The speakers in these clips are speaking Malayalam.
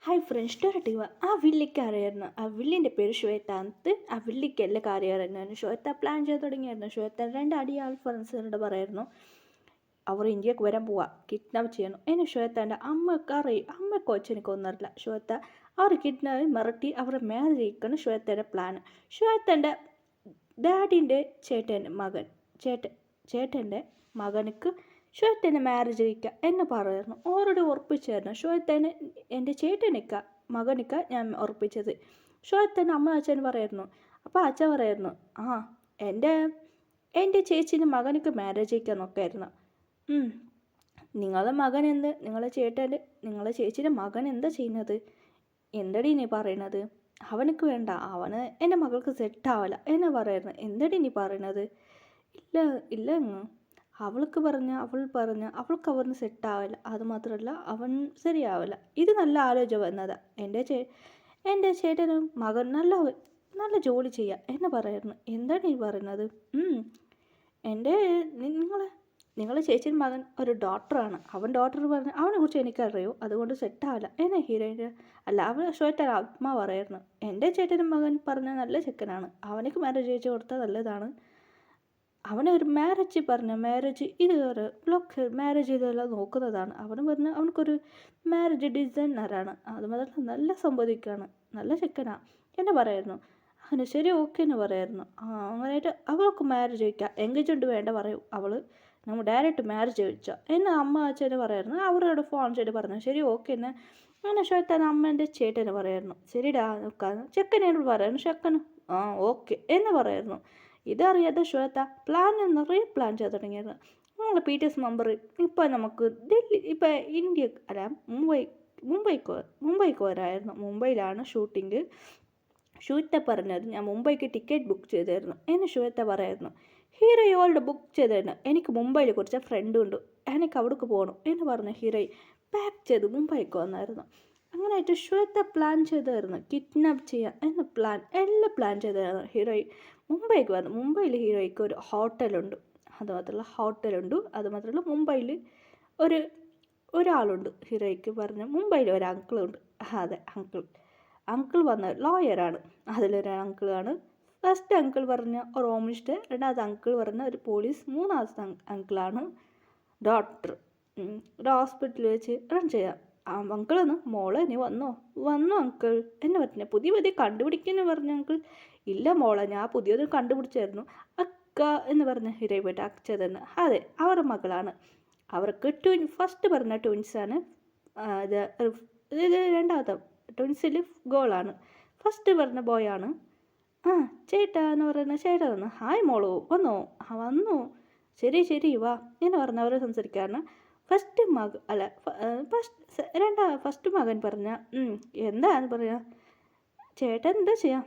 ഹായ് ഫ്രണ്ട്സ് ടൊരട്ടീവ ആ വില്ലിക്ക് അറിയായിരുന്നു. ആ വില്ലിൻ്റെ പേര് ശ്വേത എന്നിട്ട് ആ വില്ലിക്ക് എല്ലാ കാര്യം അറിയായിരുന്നു. ശ്വേത പ്ലാൻ ചെയ്ത് തുടങ്ങിയായിരുന്നു. ശ്വേത രണ്ട് അടിയാൾ ഫ്രണ്ട്സിനോട് പറയായിരുന്നു അവർ ഇന്ത്യക്ക് വരാൻ പോവാ, കിഡ്നാപ്പ് ചെയ്യണം. ഇനി ശ്വേതൻ്റെ അമ്മക്ക് അറിയും, അമ്മക്കോ അച്ഛനക്കോ ഒന്നും അറിയില്ല. ശ്വേത അവർ കിഡ്നാപ്പ് മിരട്ടി അവരെ മാരേജ് ചെയ്യിക്കണം ശ്വേതയുടെ പ്ലാൻ. ശ്വേതൻ്റെ ഡാഡിൻ്റെ ചേട്ടൻ്റെ മകനക്ക് ശ്വേതനെ മാരേജ് കഴിക്കുക എന്ന് പറയുന്നു. ഓരോട് ഉറപ്പിച്ചായിരുന്നു ശ്വേതന് എൻ്റെ ചേട്ടനിക്ക മകനിക്ക ഞാൻ ഉറപ്പിച്ചത്. ശ്വേതൻ്റെ അമ്മ അച്ഛൻ പറയായിരുന്നു. അപ്പോൾ അച്ഛൻ പറയായിരുന്നു, ആ എൻ്റെ എൻ്റെ ചേച്ചിൻ്റെ മകനിക്ക് മാരേജ് കഴിക്കാൻ നോക്കായിരുന്നു. നിങ്ങളെ മകൻ എന്ത്, നിങ്ങളെ ചേച്ചിയുടെ മകൻ എന്താ ചെയ്യുന്നത്? എന്തടി നീ പറയണത്? അവനക്ക് വേണ്ട, അവന് എൻ്റെ മകൾക്ക് സെറ്റാവില്ല എന്ന് പറയുന്നു. എന്തടി നീ പറയണത്? ഇല്ല ഇല്ല അവൾ പറഞ്ഞ അവൾക്ക് അവന് സെറ്റാവില്ല, അതുമാത്രമല്ല അവൻ ശരിയാവില്ല. ഇത് നല്ല ആലോചന വന്നതാ. എൻ്റെ ചേട്ടനും മകൻ നല്ല ജോലി ചെയ്യുക എന്ന് പറയുന്നു. എന്താണ് ഈ പറയുന്നത്? എൻ്റെ നിങ്ങളെ ചേച്ചിയുടെ മകൻ ഒരു ഡോക്ടറാണ്. ഡോക്ടർ പറഞ്ഞ് അവനെക്കുറിച്ച് എനിക്കറിയൂ, അതുകൊണ്ട് സെറ്റാവില്ല എന്നെ ഹീറോയിൻ്റെ അവൻ ശ്വേതയുടെ ആത്മാ പറയായിരുന്നു. എൻ്റെ ചേട്ടൻ്റെ മകൻ പറഞ്ഞ നല്ല ചെക്കനാണ്, അവനക്ക് മാരേജ് കഴിച്ച് കൊടുത്താൽ നല്ലതാണ്. അവനൊരു മാരേജ് ഇത് ഒരു ബ്ലോക്ക് മാരേജ് ഇതെല്ലാം നോക്കുന്നതാണ്. അവന് പറഞ്ഞ് അവനക്കൊരു മാരേജ് ഡിസൈനറാണ്, അതുമാത്രം നല്ല സമ്പാദിക്കുകയാണ്, നല്ല ചെക്കനാണ് എന്നെ പറയായിരുന്നു. അങ്ങനെ ശരി ഓക്കെ എന്ന് പറയായിരുന്നു. അങ്ങനെയായിട്ട് അവൾക്ക് മാരേജ് കഴിക്കാം, എൻഗേജ്മെൻറ്റ് വേണ്ട പറയൂ അവൾ, നമ്മൾ ഡയറക്റ്റ് മാരേജ് കഴിച്ചോ എന്ന് അമ്മ അച്ഛനെ പറയായിരുന്നു. അവരോട് ഫോൺ ചെയ്ത് പറഞ്ഞു ശരി ഓക്കെ എന്ന്. അങ്ങനെ ശ്വേതാൻ അമ്മേൻ്റെ ചേട്ടന് പറയായിരുന്നു. ശരിടാ നോക്കാന്ന് ചെക്കനോട് പറയായിരുന്നു. ചെക്കന് ഓക്കെ എന്ന് പറയായിരുന്നു. ഇതറിയാതെ ശ്വേത നിറയെ പ്ലാൻ ചെയ്ത് തുടങ്ങിയത്. നമ്മളെ PTS മെമ്പർ ഇപ്പോൾ നമുക്ക് ഇപ്പോൾ ഇന്ത്യ അല്ല മുംബൈക്ക് വരായിരുന്നു. മുംബൈയിലാണ് ഷൂട്ടിങ്. ശ്വേത പറഞ്ഞത് ഞാൻ മുംബൈക്ക് ടിക്കറ്റ് ബുക്ക് ചെയ്തായിരുന്നു എന്ന് ശ്വേത പറയായിരുന്നു. ഹീറോയി ഓൾഡ് ബുക്ക് ചെയ്തായിരുന്നു. എനിക്ക് മുംബൈയിൽ കുറച്ച് ഫ്രണ്ടുണ്ട്, എനിക്ക് അവിടേക്ക് പോകണം എന്ന് പറഞ്ഞ ഹീറോയി പാക്ക് ചെയ്ത് മുംബൈക്ക് വന്നായിരുന്നു. അങ്ങനെയായിട്ട് ശ്വേത പ്ലാൻ ചെയ്തായിരുന്നു കിഡ്നാപ്പ് ചെയ്യുക എന്ന എല്ലാം പ്ലാൻ ചെയ്തായിരുന്നു. ഹീറോയി മുംബൈക്ക് വന്നു. മുംബൈയിൽ ഹീറോയ്ക്ക് ഒരു ഹോട്ടലുണ്ട്, അതുമാത്രമല്ല മുംബൈയിൽ ഒരാളുണ്ട്. ഹീറോയ്ക്ക് പറഞ്ഞ മുംബൈയിൽ ഒരു അങ്കിളുണ്ട്. അതെ അങ്കിൾ വന്ന ലോയറാണ്. അതിലൊരു അങ്കിളാണ്. ഫസ്റ്റ് അങ്കിൾ പറഞ്ഞ ഒരു ഹോമിസ്റ്റ്, രണ്ടാമത്തെ അങ്കിൾ പറഞ്ഞ ഒരു പോലീസ്, മൂന്നാമത്തെ അങ്കിളാണ് ഡോക്ടർ. ഒരു ഹോസ്പിറ്റലിൽ വെച്ച് റൺ ചെയ്യാം. അങ്കിളെന്ന് മോളെ നീ വന്നോ അങ്കിൾ എന്നെ പറഞ്ഞ പുതിയ കണ്ടുപിടിക്കുന്നു പറഞ്ഞ അങ്കിൾ. ഇല്ല മോളെ, ഞാൻ പുതിയത് കണ്ടുപിടിച്ചായിരുന്നു അക്ക എന്ന് പറഞ്ഞ ഹീറോയി പോയിട്ട് അക്ക തന്നെ. അതെ അവരുടെ മകളാണ്. അവർക്ക് ഫസ്റ്റ് പറഞ്ഞ ട്വിൻസാണ്. ഇത് രണ്ടാമത്തെ ട്വിൻസിൽ ഗേളാണ്. ഫസ്റ്റ് പറഞ്ഞ ബോയാണ്. ചേട്ടാ എന്ന് പറയുന്ന ചേട്ടാ വന്നു. ഹായ് മോളു വന്നോ? വന്നു. ശരി വാ എന്ന് പറഞ്ഞ അവർ സംസാരിക്കാറുണ്ട്. ഫസ്റ്റ് മകൻ പറഞ്ഞ എന്താന്ന് പറയാ ചേട്ടൻ എന്താ ചെയ്യാം?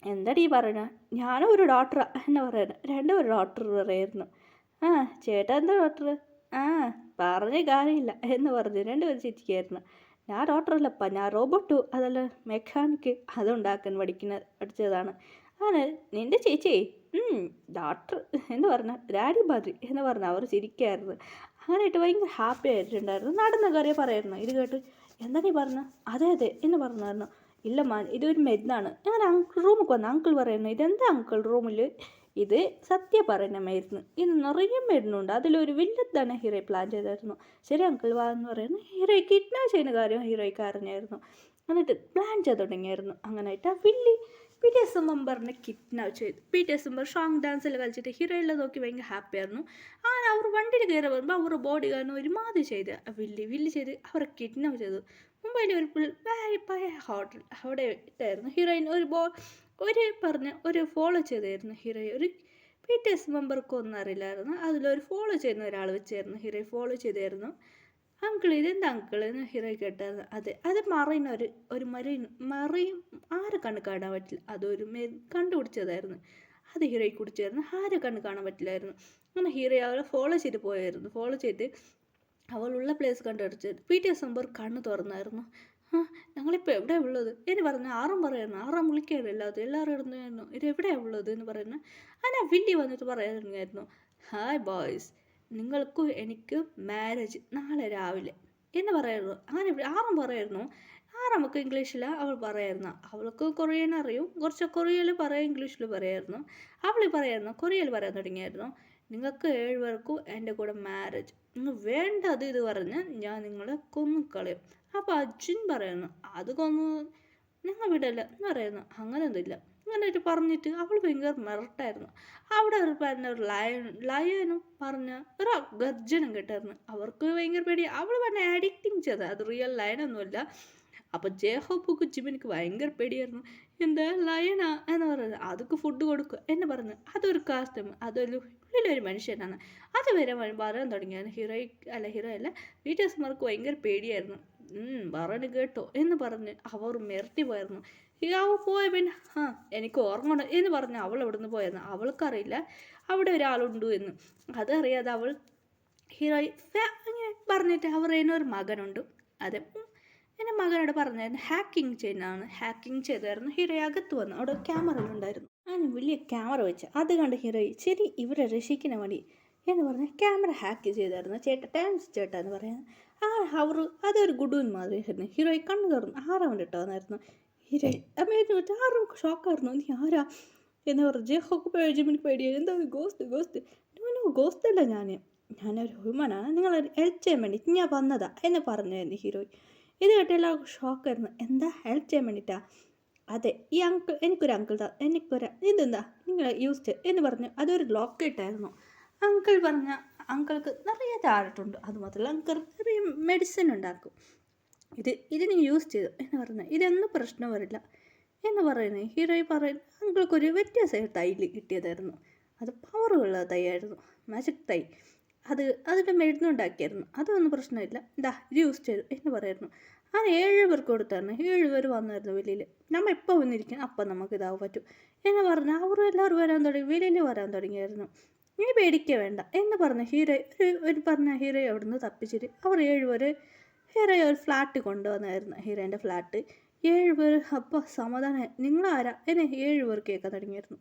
എന്താടീ പറയണ? ഞാനും ഒരു ഡോക്ടറാ എന്ന് പറയുന്നത്. രണ്ടും ഒരു ഡോക്ടർ പറയായിരുന്നു. ചേട്ടൻ എന്താ ഡോക്ടർ? പറഞ്ഞ കാര്യമില്ല എന്ന് പറഞ്ഞു രണ്ടുപേരും ചിരിക്കുകയായിരുന്നു. ഞാൻ ഡോക്ടറല്ലപ്പ, ഞാൻ റോബോട്ടു, അതല്ല മെക്കാനിക്ക്, അതുണ്ടാക്കാൻ പഠിച്ചതാണ്. അങ്ങനെ നിൻ്റെ ചേച്ചി ഡോക്ടർ എന്ന് പറഞ്ഞ ഡാഡി ബാദ്രി എന്ന് പറഞ്ഞ അവർ ചിരിക്കായിരുന്നു. അങ്ങനെയായിട്ട് ഭയങ്കര ഹാപ്പി ആയിട്ടുണ്ടായിരുന്നു. നടന്ന കാര്യം പറയായിരുന്നു. ഇത് കേട്ട് എന്താ നീ പറഞ്ഞ? അതെ എന്ന് പറഞ്ഞായിരുന്നു. ഇല്ല മാൻ, ഇതൊരു മരുന്നാണ്. അങ്ങനെ റൂമിൽ വന്നു. അങ്കിൾ പറയുന്നു ഇതെന്താ അങ്കിൾ റൂമിൽ? ഇത് സത്യം പറയുന്നമായിരുന്നു. ഇത് നിറയെ മരുന്നുണ്ട്, അതിലൊരു വില്ലത്താണ് ഹീറോയി പ്ലാൻ ചെയ്തായിരുന്നു. ശരി അങ്കിൾ വാ എന്ന് പറയുന്നു. ഹീറോയി കിഡ്നാപ്പ് ചെയ്യുന്ന കാര്യം ഹീറോയ്ക്ക് അറിഞ്ഞായിരുന്നു. എന്നിട്ട് പ്ലാൻ ചെയ്ത് തുടങ്ങിയായിരുന്നു. അങ്ങനെയായിട്ട് ആ വില്ലി PTS മെമ്പറിനെ കിഡ്നാപ്പ് ചെയ്തു. PTS മെമ്പർ സോങ് ഡാൻസിൽ കളിച്ചിട്ട് ഹീറോയിലെ നോക്കി ഭയങ്കര ഹാപ്പി ആയിരുന്നു. അങ്ങനെ അവർ വണ്ടിയിൽ കയറി വരുമ്പോൾ അവർ ബോഡി ഗാർഡിന് ഒരുമാതിരി ചെയ്ത് വില്ലി ചെയ്ത് അവരെ കിഡ്നാപ്പ് ചെയ്തു. മുംബൈയിലെ ഒരു പഴയ ഹോട്ടൽ അവിടെ ഇട്ടായിരുന്നു. ഹീറോയിൻ ഒരു ഫോളോ ചെയ്തായിരുന്നു. ഹീറോയിൻ ഒരു PTS മെമ്പർക്ക് ഒന്നും അറിയില്ലായിരുന്നു. അതിലൊരു ഫോളോ ചെയ്യുന്ന ഒരാൾ വെച്ചായിരുന്നു ഹീറോയി ഫോളോ ചെയ്തായിരുന്നു. അങ്കിൾ ഇതെന്താ അങ്കിൾ എന്ന് ഹീറോയി കേട്ടായിരുന്നു. അത് ഒരു മറിയും ആരെ കണ്ണ് കാണാൻ പറ്റില്ല, അതൊരു കണ്ടുപിടിച്ചതായിരുന്നു. അത് ഹീറോയി കുടിച്ചായിരുന്നു. ആരെ കണ്ണ് കാണാൻ പറ്റില്ലായിരുന്നു. അങ്ങനെ ഹീറോയി അവളെ ഫോളോ ചെയ്ത് പോയായിരുന്നു. ഫോളോ ചെയ്ത് അവളുള്ള പ്ലേസ് കണ്ടുപിടിച്ച് PTS മെമ്പർ കണ്ണ് തുറന്നായിരുന്നു. ഞങ്ങളിപ്പോൾ എവിടെയാണ് ഉള്ളത് എന്ന് പറഞ്ഞു. ആറാം വിളിക്കായിരുന്നു എല്ലാവരും ഇടുന്നായിരുന്നു. ഇത് എവിടെയാണ് ഉള്ളത് എന്ന് പറയുന്നത്. അങ്ങനെ വില്ലി വന്നിട്ട് പറയായിരുന്നു, ഹായ് ബോയ്സ്, എനിക്ക് മാരേജ് നാളെ രാവിലെ എന്ന് പറയായിരുന്നു. അങ്ങനെ ആറും പറയായിരുന്നു. നമുക്ക് ഇംഗ്ലീഷിൽ അവൾ പറയായിരുന്നു. അവൾക്ക് കൊറിയൻ അറിയും, കുറച്ച് കൊറിയയിൽ പറയാം, ഇംഗ്ലീഷിൽ പറയായിരുന്നു. അവൾ പറയായിരുന്നു, കൊറിയയിൽ പറയാൻ തുടങ്ങിയായിരുന്നു. നിങ്ങൾക്ക് 7 പേർക്കും എൻ്റെ കൂടെ മാരേജ്, നിങ്ങൾ വേണ്ടത് ഇത് പറഞ്ഞ് ഞാൻ നിങ്ങളെ കൊന്നുകളയും. അപ്പോൾ അച്ഛൻ പറയുന്നു, അത് കൊന്നു ഞങ്ങൾ വിടല്ല എന്ന് പറയുന്നു. അങ്ങനെയൊന്നുമില്ല അങ്ങനെയായിട്ട് പറഞ്ഞിട്ട് അവൾ ഭയങ്കര മെറട്ടായിരുന്നു. അവിടെ ഒരു പറഞ്ഞ ഒരു ലയനും പറഞ്ഞ ഒരു ഗർജനം കേട്ടായിരുന്നു. അവർക്ക് ഭയങ്കര പേടി. അവൾ പറഞ്ഞ ആഡിക്റ്റിങ് ചെയ്തത്, അത് റിയൽ ലയനൊന്നുമല്ല. അപ്പോൾ ജേഹോബുക്ക് ജിമിനിക്ക് ഭയങ്കര പേടിയായിരുന്നു. എന്താ ലയനാ എന്ന് പറയുന്നത്, അതൊക്കെ ഫുഡ് കൊടുക്കുക എന്ന് പറഞ്ഞു. അതൊരു കാസ്റ്റം, അതൊരു ഉള്ളിലൊരു മനുഷ്യനാണ്. അതുവരെ പറയാൻ തുടങ്ങിയാണ്. ഹീറോ അല്ല, വീട്ടേഴ്സ്മാർക്ക് ഭയങ്കര പേടിയായിരുന്നു. പറഞ്ഞു കേട്ടോ എന്ന് പറഞ്ഞ് അവർ മിരട്ടി പോയിരുന്നു. അവൾ പോയ പിന്നെ എനിക്ക് ഓർമ്മ എന്ന് പറഞ്ഞ് അവൾ അവിടെ നിന്ന് പോയിരുന്നു. അവൾക്കറിയില്ല അവിടെ ഒരാളുണ്ട് എന്ന്. അതറിയാതെ അവൾ ഹീറോ അങ്ങനെ പറഞ്ഞിട്ട് അവർ ഒരു മകനുണ്ട്. അതെ, എൻ്റെ മകനോട് പറഞ്ഞായിരുന്നു ഹാക്കിങ് ചെയ്യുന്നതാണ്. ഹാക്കിങ് ചെയ്തായിരുന്നു. ഹീറോ അകത്ത് വന്നു. അവിടെ ക്യാമറയിലുണ്ടായിരുന്നു. അതിന് വലിയ ക്യാമറ വെച്ച് അത് കണ്ട് ഹീറോ ശരി ഇവരെ രക്ഷിക്കുന്ന മതി എന്ന് പറഞ്ഞ് ക്യാമറ ഹാക്ക് ചെയ്തായിരുന്നു. ചേട്ടാ എന്ന് പറയാൻ അവർ അതൊരു ഗുഡൂൻ മാതിരി ആയിരുന്നു. ഹീറോയി കണ്ണു തുറന്നു. ആരാ വന്നിട്ടാന്നായിരുന്നു. ഹീറോ അമ്മയെന്ന് വെച്ചാൽ ആരും ഷോക്കായിരുന്നു. നീ ആരാ എന്ന് പറഞ്ഞ് ജിമിനിക്ക് പേടിയായി. എന്താ ഗോസ്റ്റ് ഗോസ്റ്റ് അല്ല, ഞാനൊരു ഹ്യൂമനാണ്, നിങ്ങളൊരു ഹെൽപ്പ് ചെയ്യാൻ വേണ്ടി ഞാൻ വന്നതാ എന്ന് പറഞ്ഞായിരുന്നു ഹീറോയി. ഇത് കേട്ട് എല്ലാവർക്കും ഷോക്കായിരുന്നു. എന്താ ഹെൽപ്പ് ചെയ്യാൻ വേണ്ടിയിട്ടാ? അതെ, ഈ എനിക്കൊരു ഇതെന്താ നിങ്ങൾ യൂസ് എന്ന് പറഞ്ഞു. അതൊരു ലോക്കറ്റായിരുന്നു. അങ്കിൾ പറഞ്ഞ അങ്കിൾക്ക് നിറയെ താഴെട്ടുണ്ട്. അതുമാത്രമല്ല അങ്കിൾ നിറയെ മെഡിസിൻ ഉണ്ടാക്കും. ഇത് നീ യൂസ് ചെയ്തു എന്ന് പറഞ്ഞു. ഇതൊന്നും പ്രശ്നം വരില്ല എന്ന് പറയുന്നത്. ഹീറോയി പറയുന്നു അങ്കിൾക്കൊരു വ്യത്യാസമായ തൈല് കിട്ടിയതായിരുന്നു. അത് പവറുള്ള തൈയായിരുന്നു, മാജിക് തൈ. അതിൻ്റെ മരുന്നുണ്ടാക്കിയായിരുന്നു. അതൊന്നും പ്രശ്നമില്ല, ഇത് യൂസ് ചെയ്തു എന്ന് പറയുന്നു. 7 പേർക്ക് കൊടുത്തായിരുന്നു. 7 പേര് വന്നായിരുന്നു വെളിയിൽ. നമ്മൾ എപ്പോൾ വന്നിരിക്കും അപ്പം നമുക്ക് ഇതാവാൻ പറ്റും എന്ന് പറഞ്ഞ് അവർ എല്ലാവരും വരാൻ തുടങ്ങി. വെളിയിൽ വരാൻ തുടങ്ങിയായിരുന്നു. നീ പേടിക്കുക വേണ്ട എന്ന് പറഞ്ഞ ഹീറോ അവിടുന്ന് തപ്പിച്ചിട്ട് അവർ 7 പേര് ഹീറോയെ ഒരു ഫ്ലാറ്റ് കൊണ്ടുവന്നായിരുന്നു. ഹീറോയിൻ്റെ ഫ്ലാറ്റ് 7 പേര്. അപ്പോൾ സമാധാനം, നിങ്ങളാരാ എന്നെ 7 പേർ കേൾക്കാൻ തുടങ്ങിയായിരുന്നു.